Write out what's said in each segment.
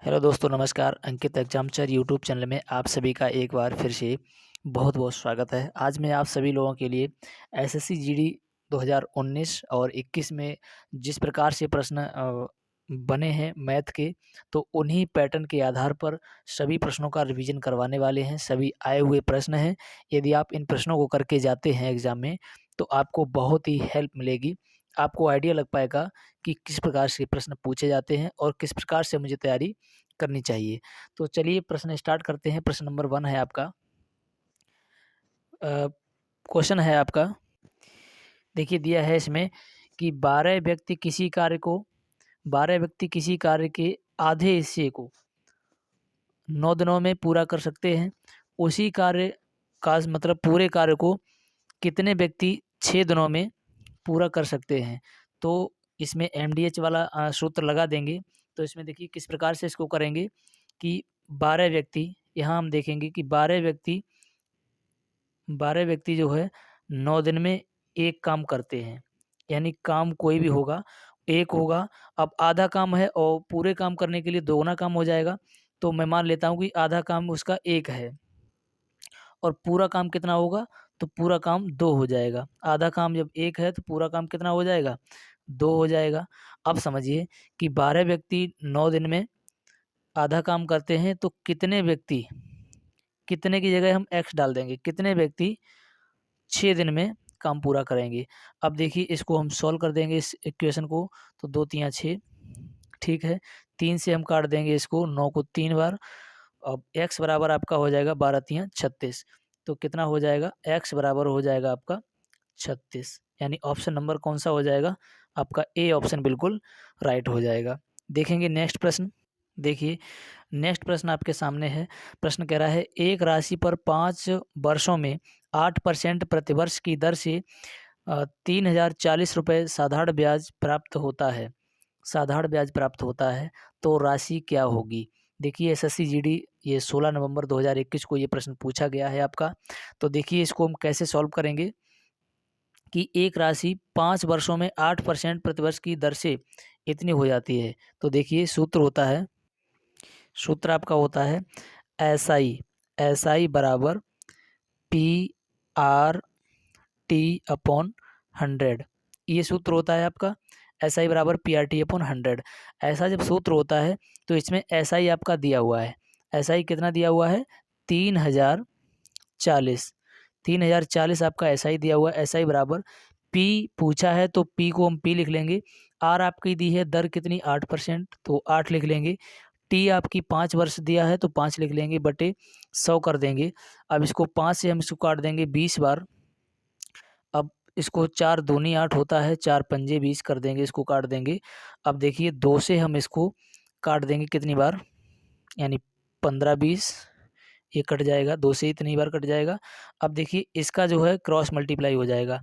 Hello दोस्तों, नमस्कार। अंकित एग्जामचर YouTube channel में आप सभी का एक बार फिर से बहुत बहुत स्वागत है। आज मैं आप सभी लोगों के लिए एसएससी जीडी 2019 और 21 में जिस प्रकार से प्रश्न बने हैं मैथ के, तो उन्हीं पैटर्न के आधार पर सभी प्रश्नों का रिवीजन करवाने वाले हैं। सभी आए हुए प्रश्न हैं। यदि आप इन प्रश्नों को करके जाते हैं एग्ज़ाम में, तो आपको बहुत ही हेल्प मिलेगी। आपको आइडिया लग पाएगा कि किस प्रकार से प्रश्न पूछे जाते हैं और किस प्रकार से मुझे तैयारी करनी चाहिए। तो चलिए प्रश्न स्टार्ट करते हैं। प्रश्न नंबर 1 है आपका। क्वेश्चन है आपका, देखिए दिया है इसमें कि 12 व्यक्ति किसी कार्य के आधे हिस्से को 9 दिनों में पूरा कर सकते हैं। उसी कार्य का मतलब पूरे कार्य को कितने व्यक्ति 6 दिनों में पूरा कर सकते हैं। तो इसमें एमडीएच वाला सूत्र लगा देंगे। तो इसमें देखिए किस प्रकार से इसको करेंगे कि 12 व्यक्ति, यहाँ हम देखेंगे कि 12 व्यक्ति जो है 9 दिन में एक काम करते हैं। यानी काम कोई भी होगा, एक होगा। अब आधा काम है और पूरे काम करने के लिए दोगुना काम हो जाएगा। तो मैं मान लेता हूँ कि आधा काम उसका 1 है और पूरा काम कितना होगा, तो पूरा काम 2 हो जाएगा। आधा काम जब 1 है तो पूरा काम कितना हो जाएगा, 2 हो जाएगा। अब समझिए कि 12 व्यक्ति 9 दिन में आधा काम करते हैं, तो कितने व्यक्ति, कितने की जगह हम एक्स डाल देंगे, कितने व्यक्ति 6 दिन में काम पूरा करेंगे। अब देखिए इसको हम सॉल्व कर देंगे इस इक्वेशन को। तो 2 तियाँ 6, ठीक है। 3 से हम काट देंगे इसको, 9 को 3 बार। अब x बराबर आपका हो जाएगा 12 तियाँ 36। तो कितना हो जाएगा, x बराबर हो जाएगा आपका 36। यानी ऑप्शन नंबर कौन सा हो जाएगा, आपका ए ऑप्शन बिल्कुल राइट हो जाएगा। देखेंगे नेक्स्ट प्रश्न। देखिए नेक्स्ट प्रश्न आपके सामने है। प्रश्न कह रहा है, एक राशि पर 5 वर्षों में 8% प्रतिवर्ष की दर से 3040 रुपये साधारण ब्याज प्राप्त होता है। साधारण ब्याज प्राप्त होता है तो राशि क्या होगी। देखिए एसएससी जीडी ये 16 नवंबर 2021 को ये प्रश्न पूछा गया है आपका। तो देखिए इसको हम कैसे सॉल्व करेंगे कि एक राशि 5 वर्षों में 8% प्रतिवर्ष की दर से इतनी हो जाती है। तो देखिए सूत्र होता है, सूत्र आपका होता है एसआई बराबर PRT/100। ये सूत्र होता है आपका एसआई बराबर PRT/100। ऐसा जब सूत्र होता है तो इसमें एसआई आपका दिया हुआ है। एसआई कितना दिया हुआ है, 3040। 3040 आपका एसआई दिया हुआ है। एसआई बराबर पी पूछा है तो पी को हम पी लिख लेंगे। आर आपकी दी है दर कितनी, 8%, तो 8 लिख लेंगे। टी आपकी 5 वर्ष दिया है तो 5 लिख लेंगे, बटे 100 कर देंगे। अब इसको 5 से हम इसको काट देंगे 20 बार। अब इसको 4 दूनी 8 होता है, 4 पंजे 20 कर देंगे, इसको काट देंगे। अब देखिए 2 से हम इसको काट देंगे कितनी बार, यानी 15 20, ये कट जाएगा, 2 से इतनी बार कट जाएगा। अब देखिए इसका जो है क्रॉस मल्टीप्लाई हो जाएगा।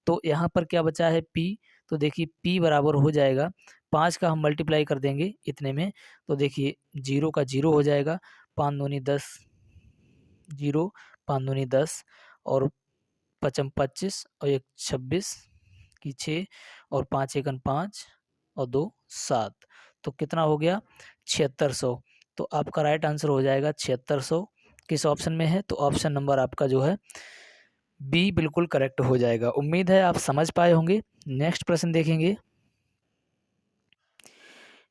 तो यहाँ पर क्या बचा है, पी। तो देखिए पी बराबर हो जाएगा 5 का हम मल्टीप्लाई कर देंगे इतने में। तो देखिए 0 का 0 हो जाएगा, 5 दूनी 10, 0, 5 दूनी 10 और 5 25 और 1 26 की 6 और 5 एकन 5 और 2 7। तो कितना हो गया, 7600। तो आपका राइट आंसर हो जाएगा 7600। किस ऑप्शन में है, तो ऑप्शन नंबर आपका जो है बी बिल्कुल करेक्ट हो जाएगा। उम्मीद है आप समझ पाए होंगे। नेक्स्ट प्रश्न देखेंगे।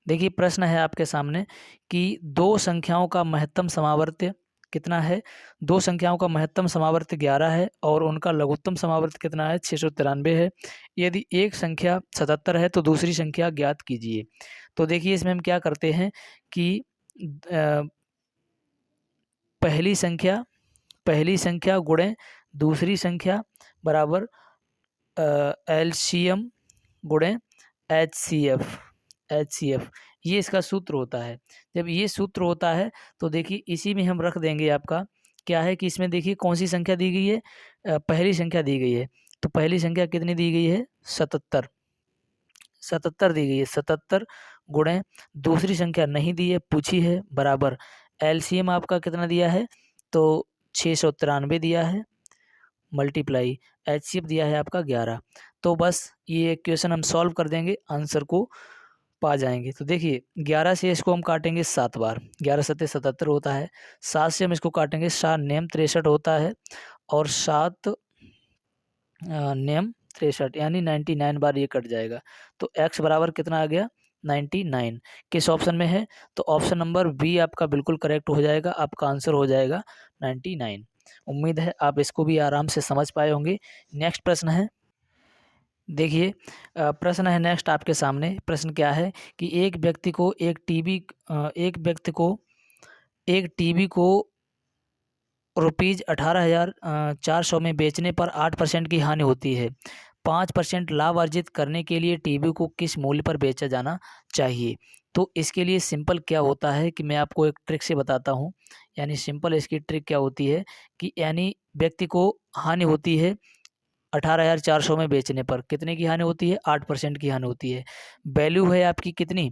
देखिए प्रश्न है आपके सामने कि दो संख्याओं का महत्तम समावर्त्य कितना है। दो संख्याओं का महत्तम समावर्त्य 11 है और उनका लघुत्तम समावर्त्य कितना है, 693 है। यदि एक संख्या 77 है तो दूसरी संख्या ज्ञात कीजिए। तो देखिए इसमें हम क्या करते हैं कि पहली संख्या गुणे दूसरी संख्या बराबर एलसीएम गुणे एचसीएफ, ये इसका सूत्र होता है। जब ये सूत्र होता है तो देखिए इसी में हम रख देंगे आपका क्या है कि इसमें देखिए कौन सी संख्या दी गई है, पहली संख्या दी गई है। तो पहली संख्या कितनी दी गई है, 77 दी गई है। 77 गुणे दूसरी संख्या नहीं दी है, पूछी है, बराबर एलसीएम आपका कितना दिया है, तो 693 दिया है, मल्टीप्लाई एचसीएफ दिया है आपका 11। तो बस ये क्वेश्चन हम सॉल्व कर देंगे, आंसर को पा जाएंगे। तो देखिए 11 से इसको हम काटेंगे 7 बार, 11 सत्ते 77 होता है। 7 से हम इसको काटेंगे 7 नेम 63 होता है, और 7 नेम 63 यानी 99 बार ये कट जाएगा। तो x बराबर कितना आ गया 99। किस ऑप्शन में है? तो ऑप्शन नंबर बी आपका बिल्कुल करेक्ट हो जाएगा, आपका आंसर हो जाएगा 99। उम्मीद है आप इसको भी आराम से समझ पाए होंगे। नेक्स्ट प्रश्न है, देखिए प्रश्न है नेक्स्ट आपके सामने। प्रश्न क्या है कि एक व्यक्ति को एक टीवी को रुपीज़ 18,400 में बेचने पर 8% की हानि होती है। 5% लाभ अर्जित करने के लिए टीवी को किस मूल्य पर बेचा जाना चाहिए? तो इसके लिए सिंपल क्या होता है कि मैं आपको एक ट्रिक से बताता हूँ। यानी सिंपल इसकी ट्रिक क्या होती है कि यानी व्यक्ति को हानि होती है 18,400 में बेचने पर, कितने की हानि होती है? 8% की हानि होती है। वैल्यू है आपकी कितनी?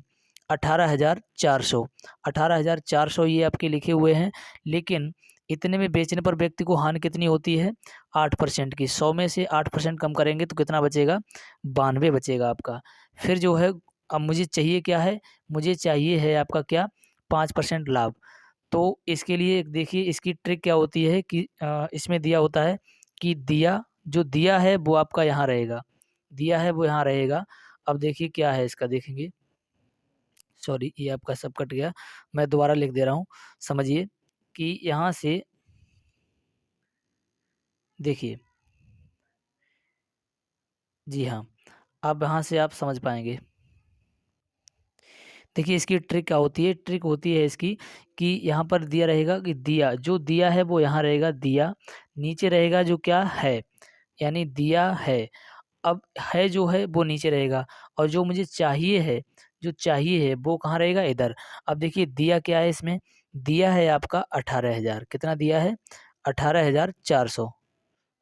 18,400। 18,400 ये आपके लिखे हुए हैं, लेकिन इतने में बेचने पर व्यक्ति को हानि कितनी होती है? 8% की। 100 में से 8% कम करेंगे तो कितना बचेगा? 92 बचेगा आपका। फिर जो है अब मुझे चाहिए क्या है? मुझे चाहिए है आपका क्या? 5% लाभ। तो इसके लिए देखिए इसकी ट्रिक क्या होती है कि इसमें दिया होता है कि दिया है वो आपका यहाँ रहेगा, दिया है वो यहाँ रहेगा। अब देखिए क्या है इसका, देखेंगे। सॉरी, ये आपका सब कट गया, मैं दोबारा लिख दे रहा हूँ, समझिए कि यहाँ से देखिए, जी हाँ, अब यहाँ से आप समझ पाएंगे। देखिए इसकी ट्रिक क्या होती है? ट्रिक होती है इसकी कि यहाँ पर दिया रहेगा कि दिया है वो यहाँ रहेगा, दिया नीचे रहेगा जो क्या है, यानी दिया है। अब है जो है वो नीचे रहेगा, और जो मुझे चाहिए है, जो चाहिए है वो कहाँ रहेगा? इधर। अब देखिए दिया क्या है इसमें? दिया है आपका 18,000। कितना दिया है? 18,400।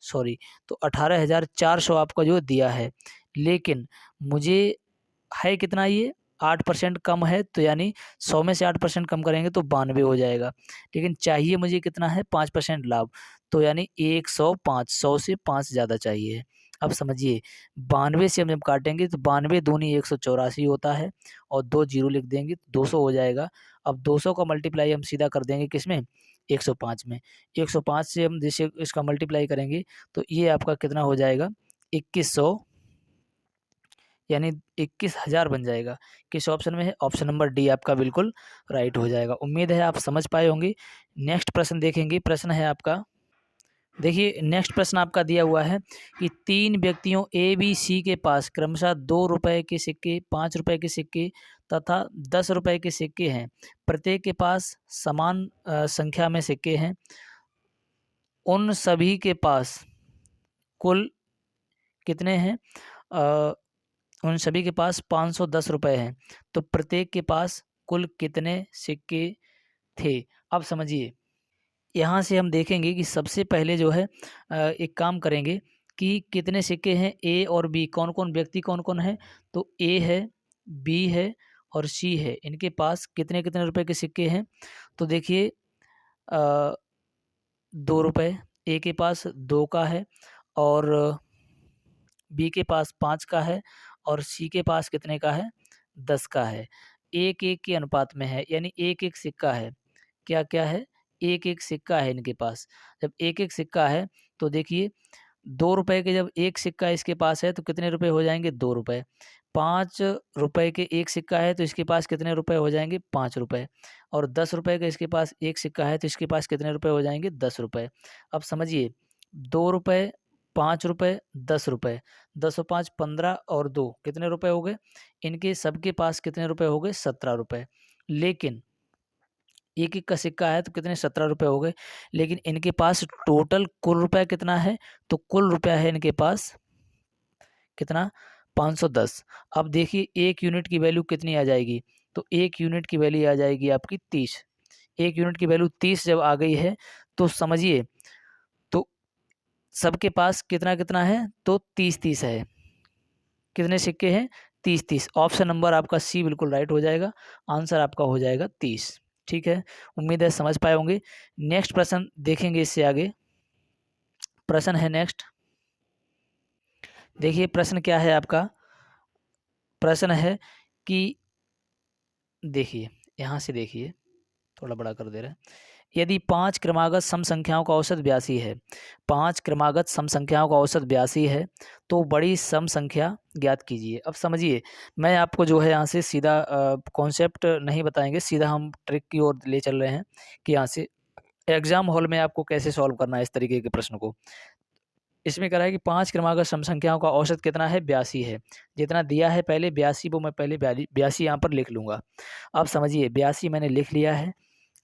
सॉरी, तो 18,400 आपका जो दिया है, लेकिन मुझे है कितना ये? 8% कम है, तो यानी 100 में से 8% कम करेंगे तो 92 हो जाएगा। लेकिन चाहिए मुझे कितना है? 5% लाभ, तो यानी 105, 100 से 5 ज़्यादा चाहिए। अब समझिए 92 से हम जब काटेंगे तो 92 दूनी 184 होता है, और 2 जीरो लिख देंगे तो 200 हो जाएगा। अब 200 का मल्टीप्लाई हम सीधा कर देंगे किसमें? 105 में। 105 से हम जैसे इसका मल्टीप्लाई करेंगे तो ये आपका कितना हो जाएगा? 2100, यानी 21,000 बन जाएगा। किस ऑप्शन में है? ऑप्शन नंबर डी आपका बिल्कुल राइट हो जाएगा। उम्मीद है आप समझ पाए होंगे। नेक्स्ट प्रश्न देखेंगे। प्रश्न है आपका, देखिए नेक्स्ट प्रश्न आपका दिया हुआ है कि 3 व्यक्तियों ए बी सी के पास क्रमशः 2 रुपए के सिक्के, 5 रुपए के सिक्के तथा 10 रुपए के सिक्के हैं। प्रत्येक के पास समान संख्या में सिक्के हैं। उन सभी के पास कुल कितने हैं? उन सभी के पास 510 रुपए हैं। तो प्रत्येक के पास कुल कितने सिक्के थे? अब समझिए, यहाँ से हम देखेंगे कि सबसे पहले जो है एक काम करेंगे कि कितने सिक्के हैं ए और बी, कौन कौन व्यक्ति कौन कौन है? तो ए है, बी है और सी है। इनके पास कितने कितने रुपए के सिक्के हैं? तो देखिए 2 रुपये, ए के पास 2 का है, और बी के पास 5 का है, और सी के पास कितने का है? 10 का है। एक एक के अनुपात में है, यानी एक एक सिक्का है। क्या क्या है? एक एक सिक्का है इनके पास। जब एक एक सिक्का है तो देखिए 2 रुपए के जब एक सिक्का इसके पास है तो कितने रुपए हो जाएंगे? 2 रुपए। 5 रुपए के एक सिक्का है तो इसके पास कितने रुपए हो जाएंगे? 5 रुपए। और 10 रुपए का इसके पास एक सिक्का है तो इसके पास कितने रुपए हो जाएंगे? 10 रुपए। अब समझिए 2 रुपए, 5 रुपए, 10 रुपए, 10 और 5 15 और 2 कितने रुपए हो गए? इनके सबके पास कितने रुपए हो गए? 17 रुपए। लेकिन एक एक का सिक्का है तो कितने? 17 रुपए हो गए। लेकिन इनके पास टोटल कुल रुपया कितना है? तो कुल रुपया है इनके पास कितना? 510। अब देखिए एक यूनिट की वैल्यू कितनी आ जाएगी? तो एक यूनिट की वैल्यू आ जाएगी आपकी 30। एक यूनिट की वैल्यू 30 जब आ गई है तो समझिए, तो सबके पास कितना कितना है? तो 30-30 है। कितने सिक्के हैं? 30-30। ऑप्शन नंबर आपका सी बिल्कुल राइट हो जाएगा। आंसर आपका हो जाएगा 30। ठीक है, उम्मीद है समझ पाए होंगे। नेक्स्ट प्रश्न देखेंगे इससे आगे। प्रश्न है नेक्स्ट, देखिए प्रश्न क्या है आपका? प्रश्न है कि देखिए, यहाँ से देखिए, थोड़ा बड़ा कर दे रहे हैं। यदि 5 क्रमागत सम संख्याओं का औसत 82 है, 5 क्रमागत सम संख्याओं का औसत 82 है, तो बड़ी सम संख्या ज्ञात कीजिए। अब समझिए, मैं आपको जो है यहाँ से सीधा कॉन्सेप्ट नहीं बताएँगे, सीधा हम ट्रिक की ओर ले चल रहे हैं कि यहाँ से एग्ज़ाम हॉल में आपको कैसे सॉल्व करना है इस तरीके के प्रश्न को। इसमें कह रहा है कि 5 क्रमागत सम संख्याओं का औसत कितना है? 82 है। जितना दिया है पहले 82, वो मैं पहले 82 यहाँ पर लिख लूँगा। अब समझिए, 82 मैंने लिख लिया है।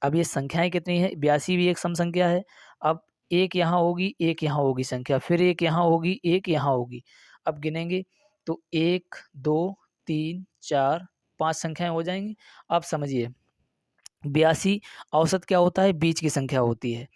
अब ये संख्याएँ कितनी हैं? 82 भी एक सम संख्या है। अब एक यहाँ होगी, एक यहाँ होगी संख्या, फिर एक यहाँ होगी, एक यहाँ होगी। अब गिनेंगे तो 1, 2, 3, 4, 5 संख्याएँ हो जाएँगी। अब समझिए, 82 औसत क्या होता है? बीच की संख्या होती है।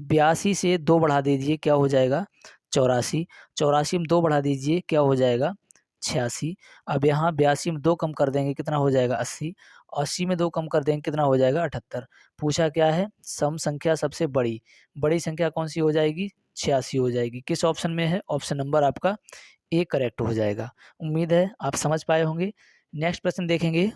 82 से 2 बढ़ा दीजिए, क्या हो जाएगा? 84। 84 में 2 बढ़ा दीजिए, क्या हो जाएगा? 86। अब यहाँ 82 में 2 कम कर देंगे, कितना हो जाएगा? 80। 80 में 2 कम कर देंगे, कितना हो जाएगा? 78। पूछा क्या है? सम संख्या सबसे बड़ी। बड़ी संख्या कौन-सी हो जाएगी? 86 हो जाएगी। किस ऑप्शन में है? ऑप्शन नंबर आपका ए करेक्ट हो जाएगा। उम्मीद है आप समझ पाए होंगे। नेक्स्ट प्रश्न देखेंगे।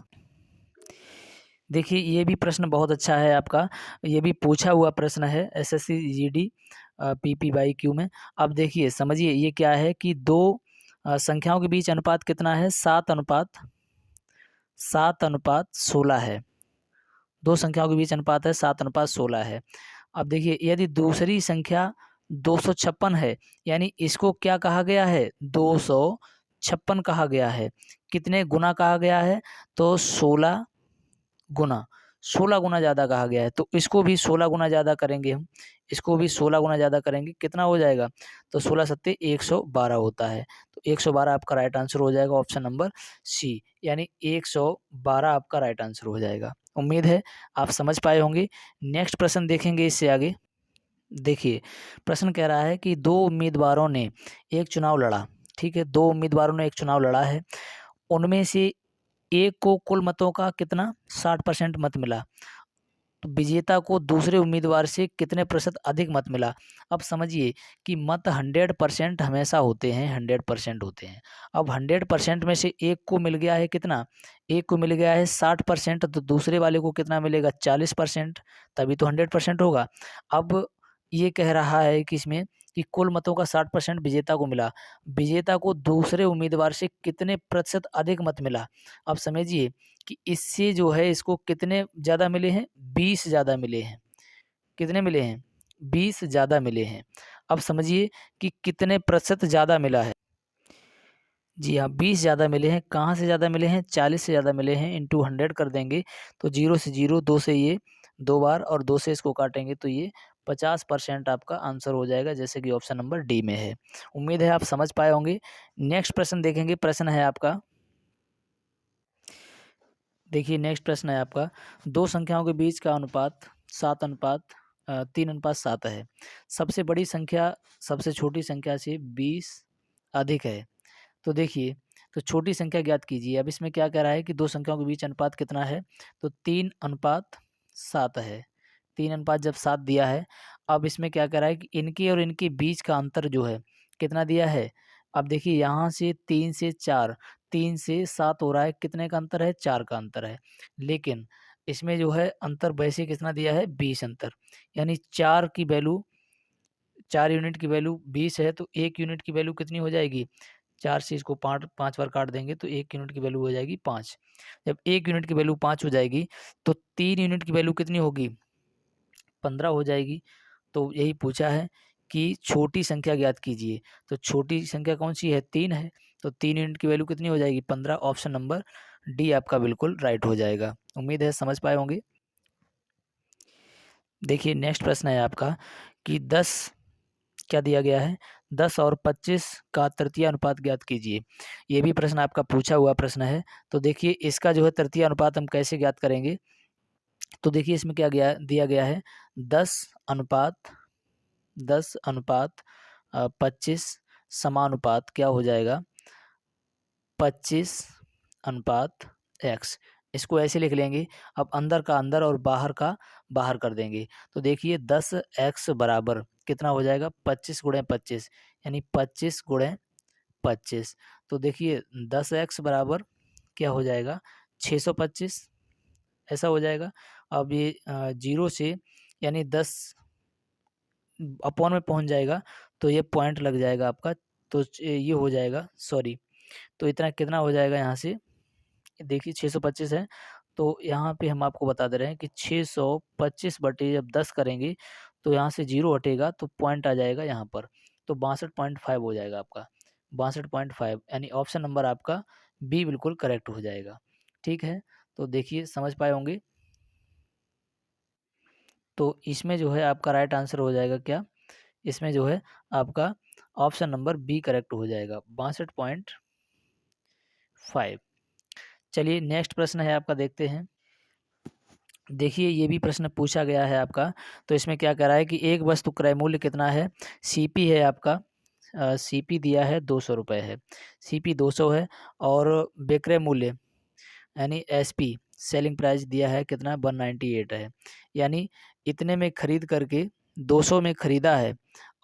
देखिए, ये भी प्रश्न बहुत अच्छा है आपका। ये भी पूछा हुआ प्रश्न है एसएससी जीडी पीपीवाईक्यू में। अब देखिए, समझिए ये क्या है कि 2 संख्याओं के बीच अनुपात कितना है? 7:16 है। 2 संख्याओं के बीच अनुपात है 7:16 है। अब देखिए, यदि दूसरी संख्या 256 है, यानी इसको क्या कहा गया है? 256 कहा गया है। कितने गुना कहा गया है? तो 16 गुना, 16 गुना ज़्यादा कहा गया है, तो इसको भी 16 गुना ज़्यादा करेंगे हम, इसको भी 16 गुना ज़्यादा करेंगे, कितना हो जाएगा? तो 16 सत्ते 112 होता है, तो 112 आपका राइट आंसर हो जाएगा ऑप्शन नंबर सी, यानी 112 आपका राइट आंसर हो जाएगा। उम्मीद है आप समझ पाए होंगे। नेक्स्ट प्रश्न देखेंगे इससे आगे। देखिए, प्रश्न कह रहा है कि 2 उम्मीदवारों ने एक चुनाव लड़ा, ठीक है? 2 उम्मीदवारों ने एक चुनाव लड़ा है, उनमें से एक को कुल मतों का कितना 60% मत मिला, तो विजेता को दूसरे उम्मीदवार से कितने प्रतिशत अधिक मत मिला। अब समझिए कि मत 100% हमेशा होते हैं, 100% होते हैं। अब 100% में से एक को मिल गया है कितना, एक को मिल गया है 60%, तो दूसरे वाले को कितना मिलेगा 40%, तभी तो 100% होगा। अब ये कह रहा है कि इसमें कि कुल मतों का 60% विजेता को मिला, विजेता को दूसरे उम्मीदवार से कितने प्रतिशत अधिक मत मिला। अब समझिए कि इससे जो है इसको कितने ज़्यादा मिले हैं, 20 ज़्यादा मिले हैं। कितने मिले हैं? 20 ज़्यादा मिले हैं। अब समझिए कि कितने प्रतिशत ज़्यादा मिला है। जी हाँ, 20 ज़्यादा मिले हैं। कहाँ से ज़्यादा मिले हैं? 40 से ज़्यादा मिले हैं, इंटू 100 कर देंगे तो 0 से 0, 2 से ये 2 बार और 2 से इसको काटेंगे तो ये 50% आपका आंसर हो जाएगा, जैसे कि ऑप्शन नंबर डी में है। उम्मीद है आप समझ पाए होंगे। नेक्स्ट प्रश्न देखेंगे। प्रश्न है आपका, देखिए नेक्स्ट प्रश्न है आपका, 2 संख्याओं के बीच का अनुपात 3:7 है। सबसे बड़ी संख्या सबसे छोटी संख्या से 20 अधिक है। तो देखिए, तो छोटी संख्या ज्ञात कीजिए। अब इसमें क्या कह रहा है कि 2 संख्याओं के बीच अनुपात कितना है? तो 3:7 है। 3 जब 7 दिया है, अब इसमें क्या कह रहा है कि इनके और इनके बीच का अंतर जो है, कितना दिया है? अब देखिए, यहाँ से 3 से 4, 3 से 7 हो रहा है, कितने का अंतर है? 4 का अंतर है। लेकिन इसमें जो है अंतर वैसे कितना दिया है? 20 अंतर, यानी 4 की वैल्यू, 4 यूनिट की वैल्यू 20 है, तो 1 यूनिट की वैल्यू कितनी हो जाएगी? 4 से इसको 5 बार काट देंगे तो 1 यूनिट की वैल्यू हो जाएगी 5। जब 1 यूनिट की वैल्यू 5 हो जाएगी, तो 3 यूनिट की वैल्यू कितनी होगी? 15 हो जाएगी। तो यही पूछा है कि छोटी संख्या ज्ञात कीजिए। तो छोटी संख्या कौन-सी है? 3 है। तो 3 यूनिट की वैल्यू कितनी हो जाएगी? 15। ऑप्शन नंबर डी आपका बिल्कुल राइट हो जाएगा। उम्मीद है समझ पाए होंगे। देखिए नेक्स्ट प्रश्न है आपका कि 10 क्या दिया गया है? 10 और 25 का तृतीय अनुपात ज्ञात कीजिए। ये भी प्रश्न आपका पूछा हुआ प्रश्न है। तो देखिए, इसका जो है तृतीय अनुपात हम कैसे ज्ञात करेंगे? तो देखिए, इसमें क्या दिया गया है, 10 अनुपात 25 समानुपात क्या हो जाएगा? 25 अनुपात x। इसको ऐसे लिख लेंगे। अब अंदर का अंदर और बाहर का बाहर कर देंगे। तो देखिए 10x बराबर कितना हो जाएगा? 25 गुणे 25, यानी 25 गुणे 25। तो देखिए 10x बराबर क्या हो जाएगा? 625। ऐसा हो जाएगा। अब ये 0 से यानी 10 अपॉन में पहुंच जाएगा तो ये पॉइंट लग जाएगा आपका, तो ये हो जाएगा, सॉरी, तो इतना कितना हो जाएगा यहाँ से, देखिए 625 है, तो यहाँ पे हम आपको बता दे रहे हैं कि 625 बटे जब 10 करेंगे तो यहाँ से 0 हटेगा तो पॉइंट आ जाएगा यहाँ पर, तो 62.5 हो जाएगा आपका, 62.5, यानी ऑप्शन नंबर आपका बी बिल्कुल करेक्ट हो जाएगा। ठीक है, तो देखिए समझ पाए होंगे। तो इसमें जो है आपका राइट आंसर हो जाएगा क्या, इसमें जो है आपका ऑप्शन नंबर बी करेक्ट हो जाएगा, 62.5। चलिए नेक्स्ट प्रश्न है आपका, देखते हैं। देखिए ये भी प्रश्न पूछा गया है आपका, तो इसमें क्या कह रहा है कि एक वस्तु क्रय मूल्य कितना है, सीपी है आपका, सीपी दिया है 200 रुपये है, सीपी 200 है, और विक्रय मूल्य यानी एसपी सेलिंग प्राइस दिया है कितना, 198 है, यानी इतने में खरीद करके 200 में खरीदा है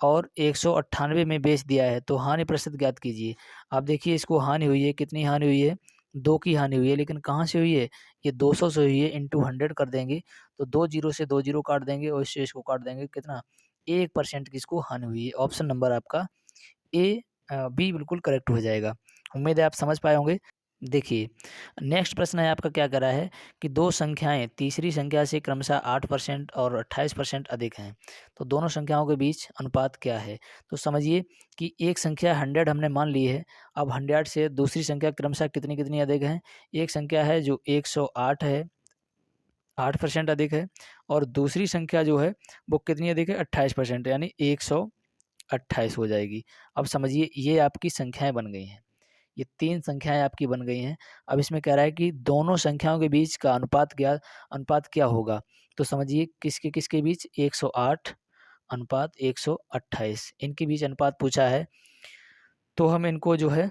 और 198 में बेच दिया है, तो हानि प्रतिशत ज्ञात कीजिए। आप देखिए इसको हानि हुई है, कितनी हानि हुई है, 2 की हानि हुई है, लेकिन कहाँ से हुई है, ये 200 से हुई है, इंटू 100 कर देंगे तो 2 जीरो से 2 जीरो काट देंगे और इस शेष को काट देंगे, कितना, 1% की इसको हानि हुई है। ऑप्शन नंबर आपका ए बी बिल्कुल करेक्ट हो जाएगा। उम्मीद है आप समझ पाए होंगे। देखिए नेक्स्ट प्रश्न है आपका, क्या करा है कि दो संख्याएं तीसरी संख्या से क्रमशः 8% और 28% अधिक हैं, तो दोनों संख्याओं के बीच अनुपात क्या है। तो समझिए कि एक संख्या 100 हमने मान ली है, अब 100 से दूसरी संख्या क्रमशः कितनी कितनी अधिक है, एक संख्या है जो 108 है, 8% अधिक है, और दूसरी संख्या जो है वो कितनी अधिक है, 28%, यानी 128 हो जाएगी। अब समझिए ये आपकी संख्याएं बन गई हैं, ये 3 संख्याएं आपकी बन गई हैं। अब इसमें कह रहा है कि दोनों संख्याओं के बीच का अनुपात क्या होगा। तो समझिए किसके किसके बीच, 108 अनुपात 128, इनके बीच अनुपात पूछा है, तो हम इनको जो है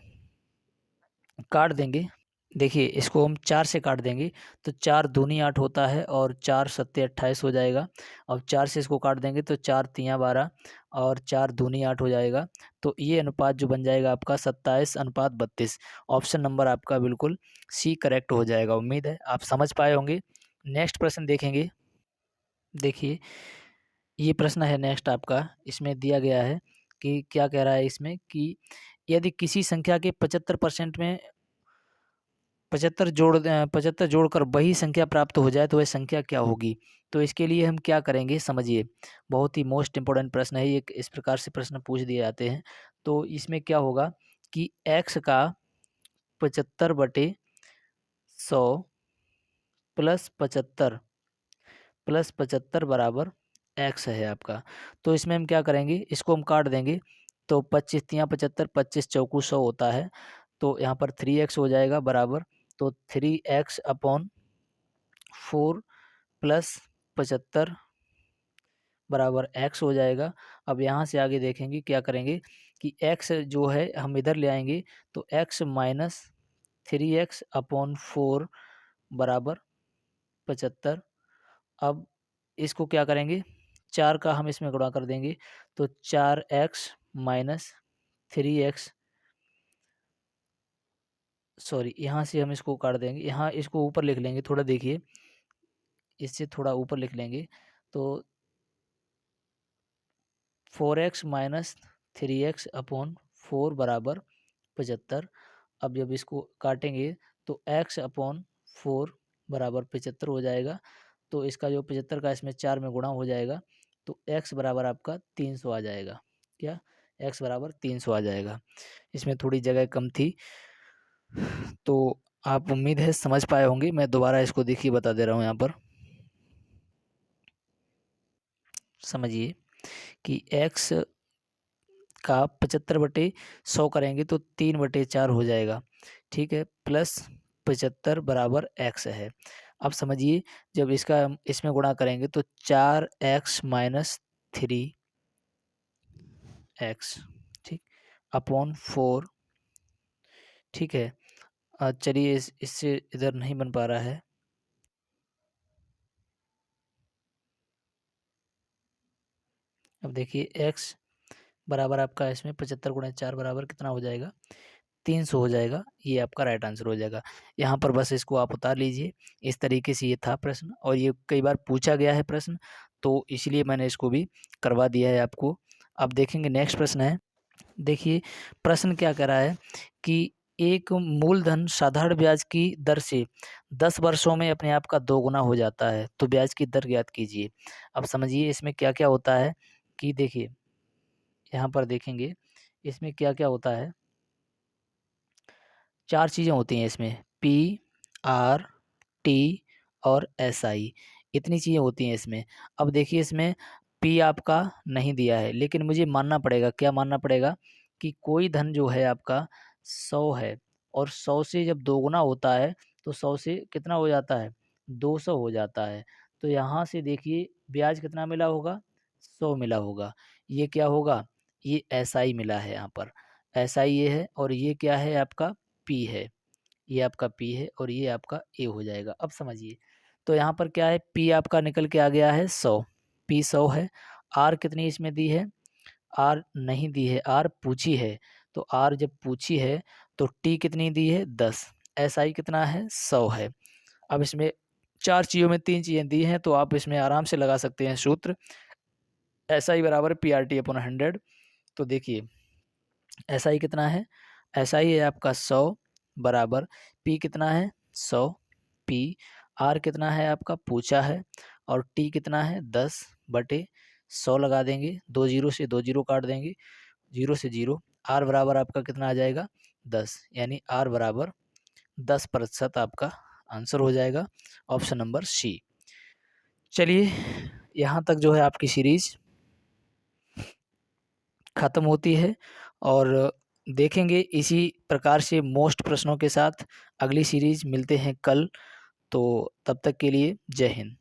काट देंगे। देखिए इसको हम 4 से काट देंगे, तो 4 दूनी 8 होता है और 4 सत्ते 28 हो जाएगा। अब 4 से इसको काट देंगे तो 4 तियाँ 12 और 4 दूनी 8 हो जाएगा, तो ये अनुपात जो बन जाएगा आपका 27:32। ऑप्शन नंबर आपका बिल्कुल सी करेक्ट हो जाएगा। उम्मीद है आप समझ पाए होंगे। नेक्स्ट प्रश्न देखेंगे। देखिए ये प्रश्न है नेक्स्ट आपका, इसमें दिया गया है कि क्या कह रहा है इसमें कि यदि किसी संख्या के 75% में 75 जोड़कर वही संख्या प्राप्त हो जाए तो वह संख्या क्या होगी। तो इसके लिए हम क्या करेंगे समझिए, बहुत ही मोस्ट इम्पोर्टेंट प्रश्न है ये, इस प्रकार से प्रश्न पूछ दिए जाते हैं। तो इसमें क्या होगा कि x का 75/100 +75 बराबर x है आपका। तो इसमें हम क्या करेंगे, इसको हम काट देंगे, तो 25 तियाँ 75, 25 चौकू 100 होता है, तो यहाँ पर 3x हो जाएगा बराबर, तो 3x अपॉन 4 प्लस 75 बराबर x हो जाएगा। अब यहाँ से आगे देखेंगे क्या करेंगे कि x जो है हम इधर ले आएंगे, तो x माइनस 3x अपॉन 4 बराबर 75। अब इसको क्या करेंगे, 4 का हम इसमें गुणा कर देंगे, तो 4x माइनस 3x, सॉरी यहाँ से हम इसको काट देंगे, यहाँ इसको ऊपर लिख लेंगे, थोड़ा देखिए इससे थोड़ा ऊपर लिख लेंगे, तो 4x माइनस 3x अपॉन 4 बराबर 75। अब जब इसको काटेंगे तो x अपॉन 4 बराबर 75 हो जाएगा, तो इसका जो 75 का इसमें 4 में गुणा हो जाएगा, तो x बराबर आपका 300 आ जाएगा। क्या, x बराबर 300 आ जाएगा। इसमें थोड़ी जगह कम थी, तो आप उम्मीद है समझ पाए होंगे। मैं दोबारा इसको देखिए बता दे रहा हूँ यहाँ पर, समझिए कि x का 75/100 करेंगे तो 3/4 हो जाएगा, ठीक है, प्लस 75 बराबर x है। अब समझिए जब इसका इसमें गुणा करेंगे तो 4x माइनस 3x, ठीक, अपॉन 4, ठीक है। चलिए इससे इधर नहीं बन पा रहा है, अब देखिए x बराबर आपका इसमें 75 × 4 बराबर कितना हो जाएगा, 300 हो जाएगा, ये आपका राइट आंसर हो जाएगा। यहाँ पर बस इसको आप उतार लीजिए। इस तरीके से ये था प्रश्न, और ये कई बार पूछा गया है प्रश्न, तो इसलिए मैंने इसको भी करवा दिया है आपको। अब देखेंगे नेक्स्ट प्रश्न है। देखिए प्रश्न क्या कह रहा है कि एक मूलधन साधारण ब्याज की दर से 10 वर्षों में अपने आप का दोगुना हो जाता है, तो ब्याज की दर ज्ञात कीजिए। अब समझिए इसमें क्या क्या होता है कि देखिए यहाँ पर देखेंगे इसमें क्या क्या होता है। 4 चीज़ें होती हैं इसमें, पी, आर, टी और एस आई, इतनी चीज़ें होती हैं इसमें। अब देखिए इसमें पी आपका नहीं दिया है, लेकिन मुझे मानना पड़ेगा, क्या मानना पड़ेगा कि कोई धन जो है आपका 100 है, और 100 से जब दोगुना होता है तो 100 से कितना हो जाता है, 200 हो जाता है। तो यहाँ से देखिए ब्याज कितना मिला होगा, 100 मिला होगा। ये क्या होगा, ये एस आई मिला है यहाँ पर, एस आई ये है, और ये क्या है आपका पी है, ये आपका पी है, और ये आपका ए हो जाएगा। अब समझिए तो यहाँ पर क्या है, पी आपका निकल के आ गया है 100, पी 100 है। आर कितनी इसमें दी है, आर नहीं दी है, आर पूछी है, तो आर जब पूछी है तो टी कितनी दी है 10, एस आई कितना है 100 है। अब इसमें 4 चीज़ों में 3 चीज़ें दी हैं, तो आप इसमें आराम से लगा सकते हैं सूत्र, एस आई बराबर पी आर टी अपॉन 100। तो देखिए एस आई कितना है, एस आई है आपका 100 बराबर पी कितना है 100, पी आर कितना है आपका पूछा है, और टी कितना है 10 बटे 100 लगा देंगे, 2 जीरो से 2 जीरो काट देंगे, 0 से 0, आर बराबर आपका कितना आ जाएगा 10, यानी आर बराबर 10% आपका आंसर हो जाएगा, ऑप्शन नंबर सी। चलिए यहाँ तक जो है आपकी सीरीज ख़त्म होती है, और देखेंगे इसी प्रकार से मोस्ट प्रश्नों के साथ अगली सीरीज मिलते हैं कल। तो तब तक के लिए जय हिंद।